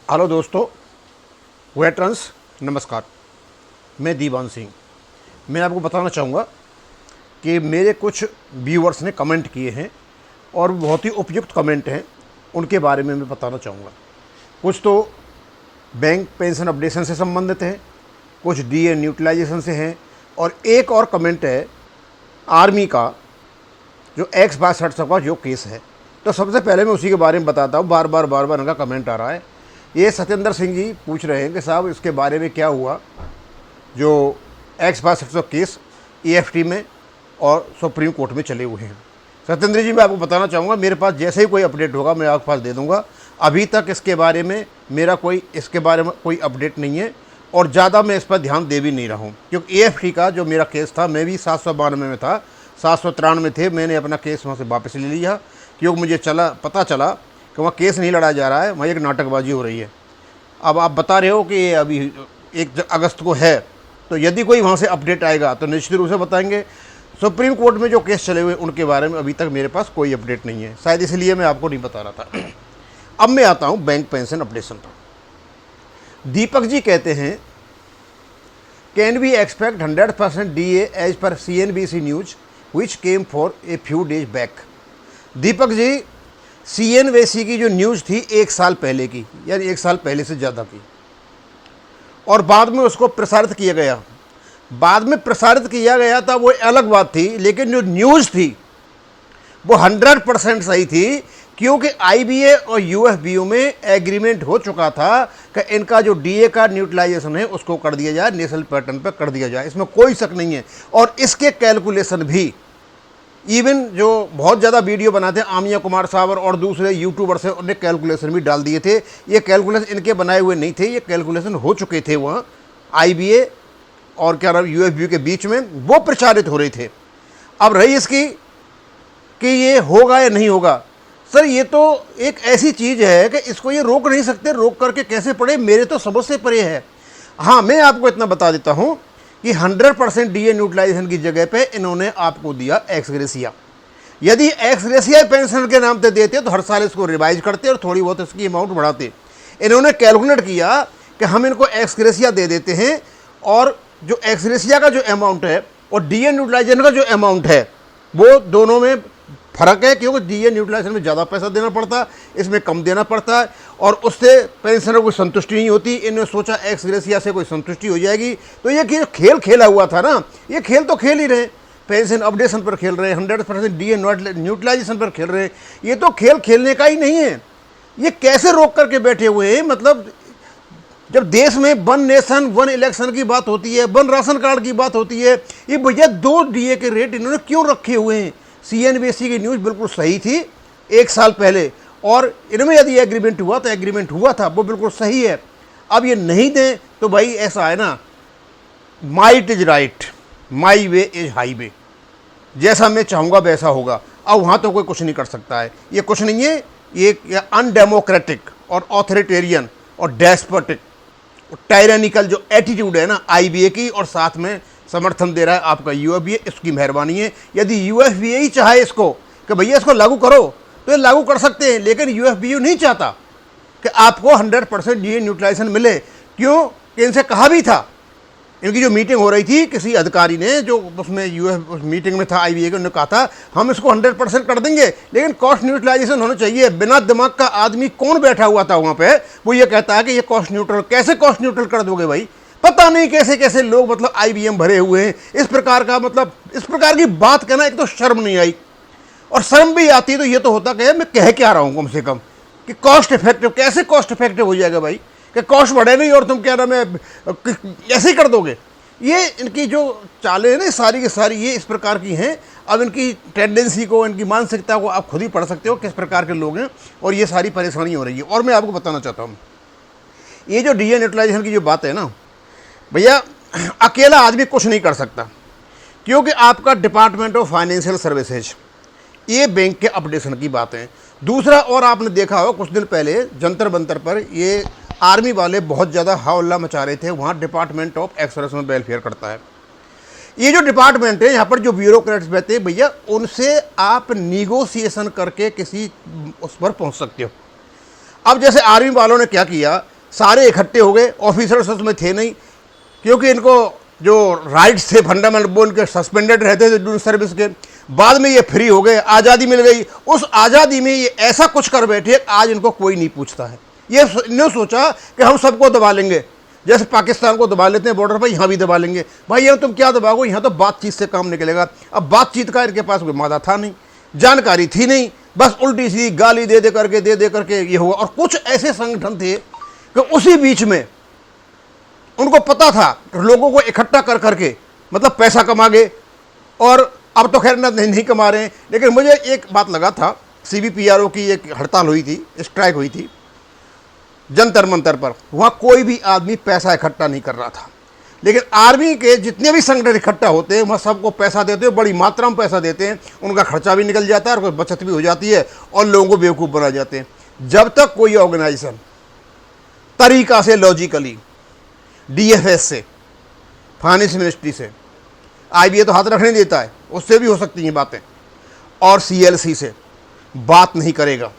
Hello दोस्तों, veterans नमस्कार। मैं दीवान सिंह। मैं आपको बताना चाहूँगा कि मेरे कुछ व्यूअर्स ने कमेंट किए हैं और बहुत ही उपयुक्त कमेंट हैं, उनके बारे में मैं बताना चाहूँगा। कुछ तो बैंक पेंशन अपडेशन से संबंधित हैं, कुछ डीए न्यूट्रलाइजेशन से हैं, और एक और कमेंट है आर्मी का जो एक्स 62 का जो केस है। तो सबसे पहले मैं उसी के बारे में बताता हूँ। बार बार उनका कमेंट आ रहा है। ये सत्येंद्र सिंह जी पूछ रहे हैं कि साहब इसके बारे में क्या हुआ, जो एक्स 62 केस EFT में और सुप्रीम कोर्ट में चले हुए हैं। सत्येंद्र जी, मैं आपको बताना चाहूँगा, मेरे पास जैसे ही कोई अपडेट होगा मैं आपके पास दे दूँगा। अभी तक इसके बारे में मेरा कोई अपडेट नहीं है और ज़्यादा मैं इस पर ध्यान दे भी नहीं रहा हूँ, क्योंकि EFT का जो मेरा केस था, मैं भी 792 में था, 793 थे। मैंने अपना केस वहाँ से वापस ले लिया, क्योंकि मुझे पता चला कि वहाँ केस नहीं लड़ा जा रहा है, वहाँ एक नाटकबाजी हो रही है। अब आप बता रहे हो कि ये अभी 1 अगस्त को है, तो यदि कोई वहाँ से अपडेट आएगा तो निश्चित रूप से बताएंगे। सुप्रीम कोर्ट में जो केस चले हुए उनके बारे में अभी तक मेरे पास कोई अपडेट नहीं है, शायद इसलिए मैं आपको नहीं बता रहा था। अब मैं आता हूँ बैंक पेंशन अपडेशन पर। दीपक जी कहते हैं, can we expect 100% DA as per CNBC news which came for a few days back. Deepak ji, CNBC की जो न्यूज़ थी 1 साल पहले की, यानी 1 साल पहले से ज़्यादा की, और बाद में उसको प्रसारित किया गया। बाद में प्रसारित किया गया था वो अलग बात थी, लेकिन जो न्यूज़ थी वो 100% सही थी, क्योंकि IBA और UFBU में एग्रीमेंट हो चुका था कि इनका जो DA का न्यूट्रलाइजेशन है उसको कर दिया जाए, नेशनल पैटर्न पर कर दिया जाए, इसमें कोई शक नहीं है। और इसके कैलकुलेशन भी इवन जो बहुत ज़्यादा वीडियो बनाते हैं आमिया कुमार साहब और दूसरे यूट्यूबर से, उन्हें कैलकुलेशन भी डाल दिए थे। ये कैलकुलेशन इनके बनाए हुए नहीं थे, ये कैलकुलेशन हो चुके थे वहाँ IBA और क्या नाम UFBU के बीच में, वो प्रचारित हो रहे थे। अब रही इसकी कि ये होगा या नहीं होगा। सर, ये तो एक ऐसी चीज़ है कि इसको ये रोक नहीं सकते, रोक करके कैसे पड़े, मेरे तो समझ से परे है। हाँ, मैं आपको इतना बता देता हूँ कि 100% DA न्यूट्रलाइजेशन की जगह पे इन्होंने आपको दिया एक्स ग्रेसिया। यदि एक्स ग्रेसिया पेंशन के नाम पे देते तो हर साल इसको रिवाइज करते और थोड़ी बहुत इसकी अमाउंट बढ़ाते। इन्होंने कैलकुलेट किया कि हम इनको एक्स ग्रेसिया दे देते हैं, और जो एक्स ग्रेसिया का जो अमाउंट है और DA न्यूट्रलाइजेशन का जो अमाउंट है वो दोनों में फ़र्क है, क्योंकि DA न्यूट्रलाइजेशन में ज़्यादा पैसा देना पड़ता है, इसमें कम देना पड़ता है, और उससे पेंशनर को संतुष्टि नहीं होती। इन्होंने सोचा एक्स ग्रेसिया से कोई संतुष्टि हो जाएगी। तो ये खेल खेला हुआ था ना, ये खेल तो खेल ही रहे, पेंशन अपडेशन पर खेल रहे हैं, 100% DA न्यूट्रलाइजेशन पर खेल रहे हैं। ये तो खेल खेलने का ही नहीं है। ये कैसे रोक करके बैठे हुए हैं? मतलब जब देश में 1 नेशन 1 इलेक्शन की बात होती है, 1 राशन कार्ड की बात होती है, ये भैया 2 DA के रेट इन्होंने क्यों रखे हुए हैं? CNBC की न्यूज़ बिल्कुल सही थी 1 साल पहले, और इनमें यदि एग्रीमेंट हुआ तो एग्रीमेंट हुआ था, वो बिल्कुल सही है। अब ये नहीं दें तो भाई ऐसा है ना, might is right, my way is highway, जैसा मैं चाहूँगा वैसा होगा। अब वहाँ तो कोई कुछ नहीं कर सकता है। ये कुछ नहीं है, ये अनडेमोक्रेटिक और ऑथोरिटेरियन और डेस्पोटिक और टायरानिकल जो एटीट्यूड है ना IBA की, और साथ में समर्थन दे रहा है आपका UFBA, इसकी मेहरबानी है। यदि UFBA ही चाहे इसको कि भैया इसको लागू करो तो ये लागू कर सकते हैं, लेकिन UFBU नहीं चाहता कि आपको 100% DA न्यूट्रलाइजेशन मिले। क्यों? कि इनसे कहा भी था, इनकी जो मीटिंग हो रही थी, किसी अधिकारी ने जो उसमें उस मीटिंग में था IBA के, उन्होंने कहा था हम इसको 100% कर देंगे, लेकिन कॉस्ट न्यूट्रलाइजेशन होना चाहिए। बिना दिमाग का आदमी कौन बैठा हुआ था वहाँ पे, वो ये कहता है कि ये कॉस्ट न्यूट्रल, कैसे कॉस्ट न्यूट्रल कर दोगे भाई? पता नहीं कैसे कैसे लोग मतलब IBM भरे हुए हैं। इस प्रकार का मतलब इस प्रकार की बात कहना, एक तो शर्म नहीं आई, और शर्म भी आती तो ये तो होता कि मैं कह क्या रहा हूँ कम से कम, कि कॉस्ट इफेक्टिव, कैसे कॉस्ट इफेक्टिव हो जाएगा भाई, कि कॉस्ट बढ़े नहीं और तुम क्या नाम है ऐसे ही कर दोगे। ये इनकी जो चालें हैं ना सारी की सारी ये इस प्रकार की हैं। अब इनकी टेंडेंसी को, इनकी मानसिकता को आप खुद ही पढ़ सकते हो किस प्रकार के लोग हैं, और ये सारी परेशानी हो रही है। और मैं आपको बताना चाहता हूँ, ये जो DA न्यूट्रलाइजेशन की जो बात है ना भैया, अकेला आदमी कुछ नहीं कर सकता, क्योंकि आपका डिपार्टमेंट ऑफ फाइनेंशियल सर्विसेज, ये बैंक के अपडेशन की बात है। दूसरा, और आपने देखा हो कुछ दिन पहले जंतर मंतर पर ये आर्मी वाले बहुत ज़्यादा हल्ला मचा रहे थे, वहाँ डिपार्टमेंट ऑफ एक्स में वेलफेयर करता है। ये जो डिपार्टमेंट है, यहाँ पर जो ब्यूरोक्रेट्स बैठते हैं भैया, उनसे आप निगोसिएशन करके किसी उस पर पहुँच सकते हो। अब जैसे आर्मी वालों ने क्या किया सारे इकट्ठे हो गए, ऑफिसर्स उसमें थे नहीं, क्योंकि इनको जो राइट्स थे फंडामेंटल वो इनके सस्पेंडेड रहते थे ड्यूरिंग सर्विस के। बाद में ये फ्री हो गए, आज़ादी मिल गई, उस आज़ादी में ये ऐसा कुछ कर बैठे आज इनको कोई नहीं पूछता है। ये इन्होंने सोचा कि हम सबको दबा लेंगे, जैसे पाकिस्तान को दबा लेते हैं बॉर्डर पर, यहाँ भी दबा लेंगे। भाई यहाँ तुम क्या दबाओगे, यहाँ तो बातचीत से काम निकलेगा। अब बातचीत का इनके पास कोई मादा था नहीं, जानकारी थी नहीं, बस उल्टी सी गाली दे दे करके ये हुआ। और कुछ ऐसे संगठन थे कि उसी बीच में उनको पता था लोगों को इकट्ठा कर करके मतलब पैसा कमा गए, और अब तो खैर नहीं कमा रहे हैं। लेकिन मुझे एक बात लगा था, CBPRO की एक हड़ताल हुई थी, स्ट्राइक हुई थी जंतर मंतर पर, वहाँ कोई भी आदमी पैसा इकट्ठा नहीं कर रहा था। लेकिन आर्मी के जितने भी संगठन इकट्ठा होते हैं वहाँ सबको पैसा देते हैं, बड़ी मात्रा में पैसा देते हैं, उनका खर्चा भी निकल जाता है और कोई बचत भी हो जाती है और लोगों को बेवकूफ़ बना जाते हैं। जब तक कोई ऑर्गेनाइजेशन तरीका से, लॉजिकली, DFS से, फाइनेंस मिनिस्ट्री से, IBA तो हाथ रखने देता है, उससे भी हो सकती हैं बातें, और CLC से बात नहीं करेगा,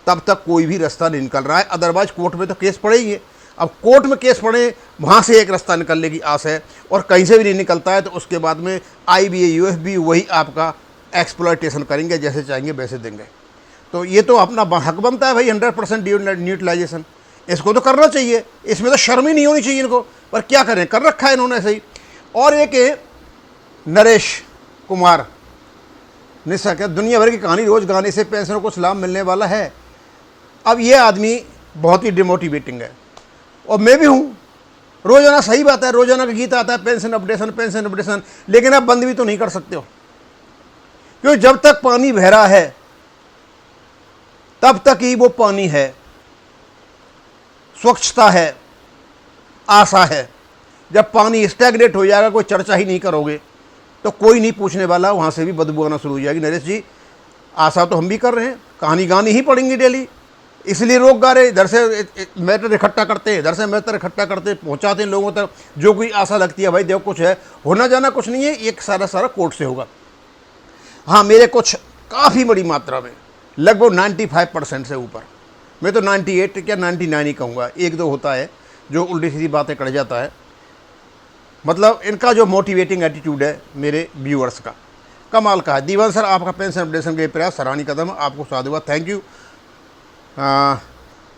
तब तक कोई भी रास्ता नहीं निकल रहा है। अदरवाइज कोर्ट में तो केस पड़े ही है। अब कोर्ट में केस पड़े, वहाँ से एक रास्ता निकलने की आस है, और कहीं से भी नहीं निकलता है तो उसके बाद में IBA UFB वही आपका एक्सप्लॉयटेशन करेंगे, जैसे चाहेंगे वैसे देंगे। तो ये तो अपना हक बनता है भाई 100% यूटिलाइजेशन, इसको तो करना चाहिए, इसमें तो शर्म ही नहीं होनी चाहिए इनको, पर क्या करें, कर रखा है इन्होंने ऐसे ही। और एक है नरेश कुमार निशा, क्या दुनिया भर की कहानी, रोज़ गाने से पेंशनर को लाभ मिलने वाला है। अब ये आदमी बहुत ही डिमोटिवेटिंग है, और मैं भी हूँ। रोज़ाना, सही बात है, रोज़ाना का गीत आता है पेंशन अपडेशन, लेकिन आप बंद भी तो नहीं कर सकते हो, क्योंकि जब तक पानी बह रहा है तब तक ही वो पानी है, स्वच्छता है, आशा है। जब पानी स्टैग्नेट हो जाएगा, कोई चर्चा ही नहीं करोगे तो कोई नहीं पूछने वाला, वहाँ से भी बदबू आना शुरू हो जाएगी। नरेश जी, आशा तो हम भी कर रहे हैं, कहानी गानी ही पड़ेंगी डेली, इसलिए रोक गा रहे, इधर से मैटर इकट्ठा करते, इधर से मैटर इकट्ठा करते, पहुँचाते हैं लोगों तक जो कोई आशा लगती है। भाई देखो, कुछ है, होना जाना कुछ नहीं है, एक सारा कोर्ट से होगा। हाँ, मेरे कुछ काफ़ी बड़ी मात्रा में, लगभग 95% से ऊपर, मैं तो 98 क्या 99 ही कहूँगा, एक दो होता है जो उल्टी सीधी बातें कर जाता है। मतलब इनका जो मोटिवेटिंग एटीट्यूड है मेरे व्यूअर्स का, कमाल का है। दीवान सर, आपका पेंशन अपडेशन के प्रयास सराहनीय कदम, आपको साधुवाद, थैंक यू।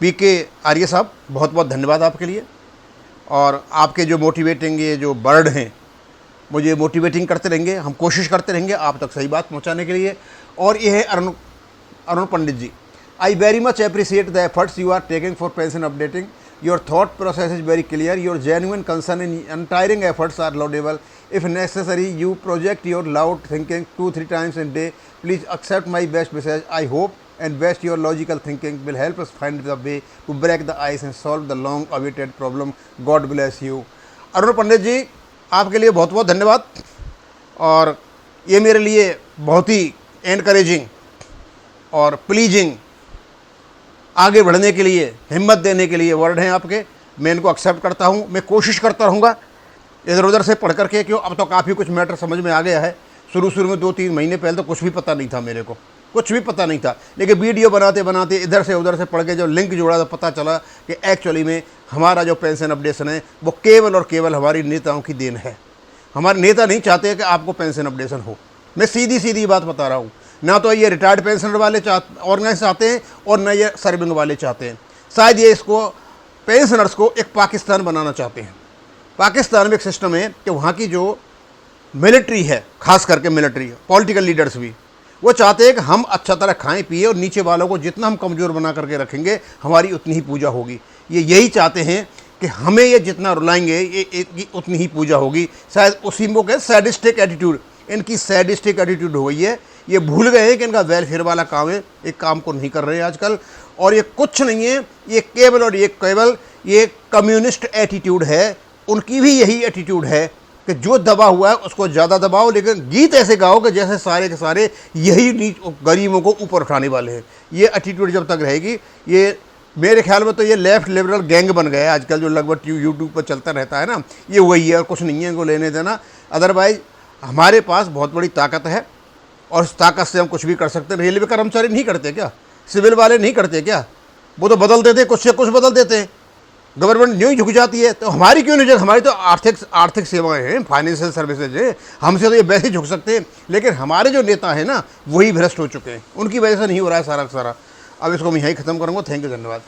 PK आर्य साहब, बहुत बहुत धन्यवाद आपके लिए, और आपके जो मोटिवेटिंग ये जो वर्ड हैं मुझे मोटिवेटिंग करते रहेंगे, हम कोशिश करते रहेंगे आप तक सही बात पहुंचाने के लिए। और ये है Arun Pandit ji, I very much appreciate the efforts you are taking for pension updating, your thought process is very clear, your genuine concern in untiring efforts are laudable. If necessary, you project your loud thinking 2-3 times a day. Please accept my best wishes. I hope and best your logical thinking will help us find the way to break the ice and solve the long awaited problem. God bless you. Arun Pandit ji, आपके लिए बहुत बहुत धन्यवाद, और ये मेरे लिए बहुत ही एनकरेजिंग और प्लीजिंग, आगे बढ़ने के लिए हिम्मत देने के लिए वर्ड हैं आपके, मैं इनको एक्सेप्ट करता हूँ। मैं कोशिश करता रहूँगा इधर उधर से पढ़ करके, क्यों अब तो काफ़ी कुछ मैटर समझ में आ गया है। शुरू में 2-3 महीने पहले तो कुछ भी पता नहीं था, मेरे को कुछ भी पता नहीं था, लेकिन वीडियो बनाते बनाते इधर से उधर से पढ़ के जब लिंक जोड़ा तो पता चला कि एक्चुअली में हमारा जो पेंशन अपडेशन है वो केवल और केवल हमारी नेताओं की देन है। हमारे नेता नहीं चाहते कि आपको पेंशन अपडेशन हो। मैं सीधी बात बता रहा हूँ, ना तो ये रिटायर्ड पेंशनर वाले ऑर्गेनाइज चाहते हैं, और ना ये सर्विंग वाले चाहते हैं। शायद ये इसको पेंशनर्स को एक पाकिस्तान बनाना चाहते हैं। पाकिस्तान में एक सिस्टम है कि वहाँ की जो मिलिट्री है, खास करके मिलिट्री, पॉलिटिकल लीडर्स भी, वो चाहते हैं कि हम अच्छा तरह खाएं पिए, और नीचे वालों को जितना हम कमज़ोर बना करके रखेंगे हमारी उतनी ही पूजा होगी। ये यही चाहते हैं कि हमें ये जितना रुलाएंगे ये उतनी ही पूजा होगी। शायद उसी में के सैडिस्टिक एटीट्यूड, इनकी सैडिस्टिक एटीट्यूड हो गई है। ये भूल गए हैं कि इनका वेलफेयर वाला काम है, एक काम को नहीं कर रहे हैं आजकल। और ये कुछ नहीं है, ये केवल और ये केवल ये कम्युनिस्ट एटीट्यूड है। उनकी भी यही एटीट्यूड है कि जो दबा हुआ है उसको ज़्यादा दबाओ, लेकिन गीत ऐसे गाओ कि जैसे सारे के सारे यही गरीबों को ऊपर उठाने वाले हैं। ये एटीट्यूड जब तक रहेगी, ये मेरे ख्याल में तो ये लेफ्ट लिबरल गैंग बन गया है आजकल, जो लगभग यूट्यूब पर चलता रहता है ना, ये वही है और कुछ नहीं है, इनको लेने देना। अदरवाइज हमारे पास बहुत बड़ी ताकत है, और उस ताकत से हम कुछ भी कर सकते हैं। रेलवे कर्मचारी नहीं करते क्या? सिविल वाले नहीं करते क्या? वो तो बदल देते, कुछ से कुछ बदल देते हैं। गवर्नमेंट न्यू ही झुक जाती है, तो हमारी क्यों नहीं झुक? हमारी तो आर्थिक सेवाएं हैं, फाइनेंशियल सर्विसेज हैं, हमसे तो ये वैसे ही झुक सकते हैं। लेकिन हमारे जो नेता हैं ना, वही भ्रष्ट हो चुके हैं, उनकी वजह से नहीं हो रहा है सारा का सारा। अब इसको मैं यहीं ख़त्म करूँगा। थैंक यू, धन्यवाद।